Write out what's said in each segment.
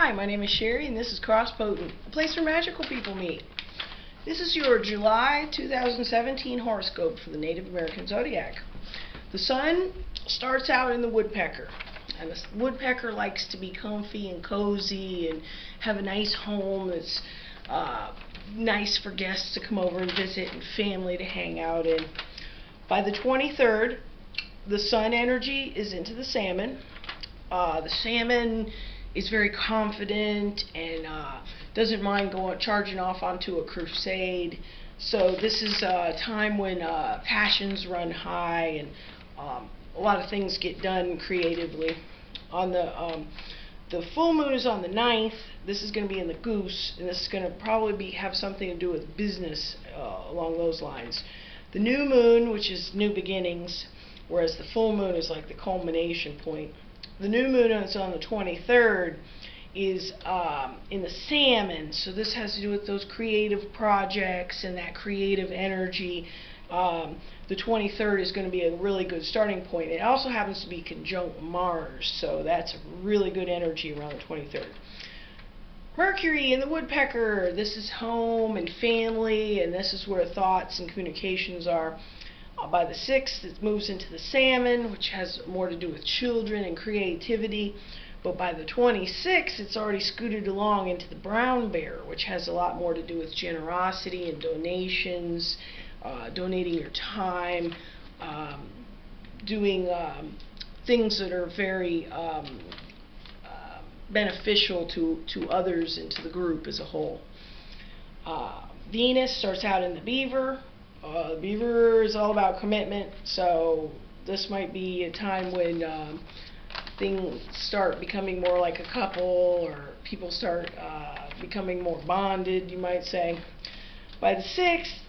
Hi, my name is Sherry, and this is Crosspotent, a place where magical people meet. This is your July 2017 horoscope for the Native American Zodiac. The sun starts out in the woodpecker, and the woodpecker likes to be comfy and cozy and have a nice home that's nice for guests to come over and visit and family to hang out in. By the 23rd, the sun energy is into the salmon. The salmon is very confident and doesn't mind charging off onto a crusade. So this is a time when passions run high and a lot of things get done creatively. On the full moon is on the 9th. This is going to be in the goose, and this is going to probably have something to do with business along those lines. The new moon, which is new beginnings, whereas the full moon is like the culmination point. The new moon is on the 23rd, is in the salmon, so this has to do with those creative projects and that creative energy. The 23rd is going to be a really good starting point. It also happens to be conjunct Mars, so that's really good energy around the 23rd. Mercury in the woodpecker, this is home and family, and this is where thoughts and communications are. By the 6th, it moves into the salmon, which has more to do with children and creativity. But by the 26th, it's already scooted along into the brown bear, which has a lot more to do with generosity and donations, donating your time, doing things that are very beneficial to others and to the group as a whole. Venus starts out in the beaver. The beaver is all about commitment, so this might be a time when things start becoming more like a couple, or people start becoming more bonded, you might say. By the 6th,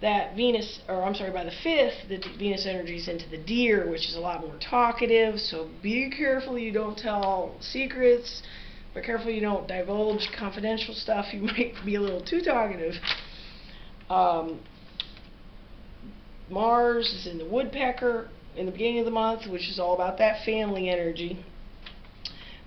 by the 5th, the Venus energy is into the deer, which is a lot more talkative, so be careful you don't tell secrets, be careful you don't divulge confidential stuff, you might be a little too talkative. Mars is in the woodpecker in the beginning of the month, which is all about that family energy.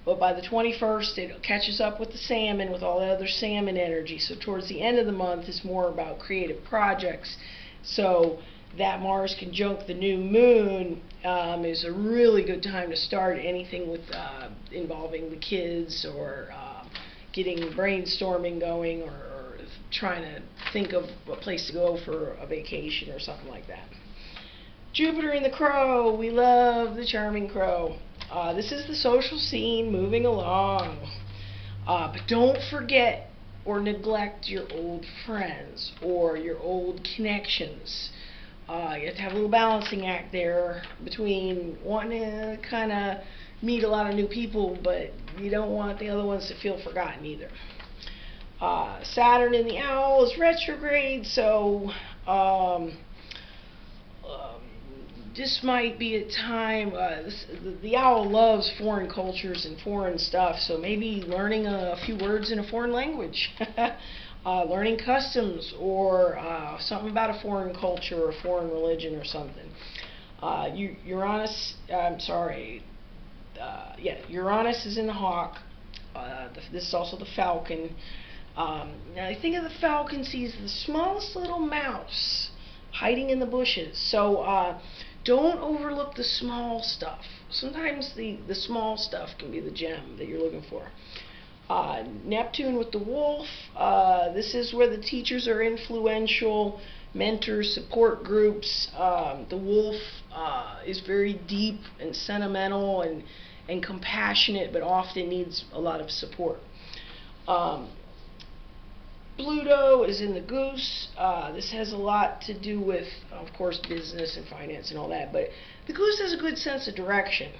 But by the 21st, it catches up with the salmon, with all that other salmon energy. So towards the end of the month is more about creative projects. So that Mars conjunct the new moon is a really good time to start anything with involving the kids, or getting brainstorming going, or trying to think of a place to go for a vacation or something like that. Jupiter in the crow. We love the charming crow. This is the social scene moving along. But don't forget or neglect your old friends or your old connections. You have to have a little balancing act there between wanting to kind of meet a lot of new people, but you don't want the other ones to feel forgotten either. Saturn in the owl is retrograde, so this might be a time, the owl loves foreign cultures and foreign stuff, so maybe learning a few words in a foreign language, learning customs, or something about a foreign culture or a foreign religion or something. Uranus is in the hawk. This is also the falcon. Now I think of the falcon sees the smallest little mouse hiding in the bushes. So don't overlook the small stuff. Sometimes the small stuff can be the gem that you're looking for. Neptune with the wolf. This is where the teachers are influential, mentors, support groups. The wolf is very deep and sentimental and compassionate, but often needs a lot of support. Pluto is in the goose. This has a lot to do with, of course, business and finance and all that, but the goose has a good sense of direction.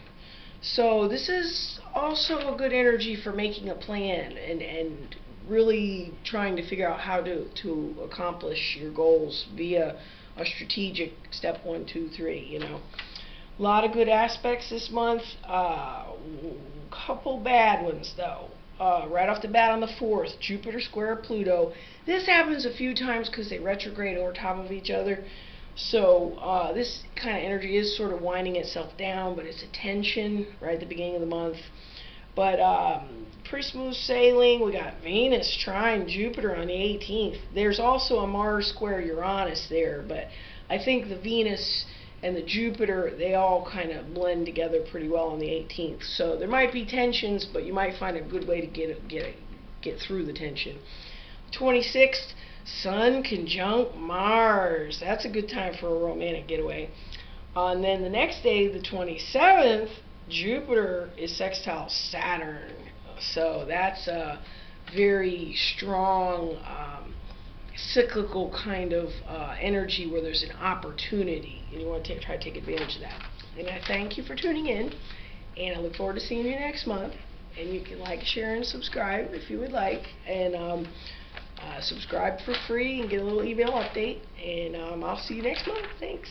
So this is also a good energy for making a plan and really trying to figure out how to accomplish your goals via a strategic step 1, 2, 3, you know. A lot of good aspects this month. Couple bad ones though. Right off the bat on the 4th, Jupiter square Pluto. This happens a few times because they retrograde over top of each other. So this kind of energy is sort of winding itself down, but it's a tension right at the beginning of the month. But pretty smooth sailing. We got Venus trine Jupiter on the 18th. There's also a Mars square Uranus there, but I think the Venus and the Jupiter, they all kind of blend together pretty well on the 18th. So there might be tensions, but you might find a good way to get through the tension. 26th, Sun conjunct Mars. That's a good time for a romantic getaway. And then the next day, the 27th, Jupiter is sextile Saturn. So that's a very strong cyclical kind of energy where there's an opportunity, and you want to try to take advantage of that. And I thank you for tuning in, and I look forward to seeing you next month. And you can like, share, and subscribe if you would like, and subscribe for free and get a little email update, and I'll see you next month. Thanks.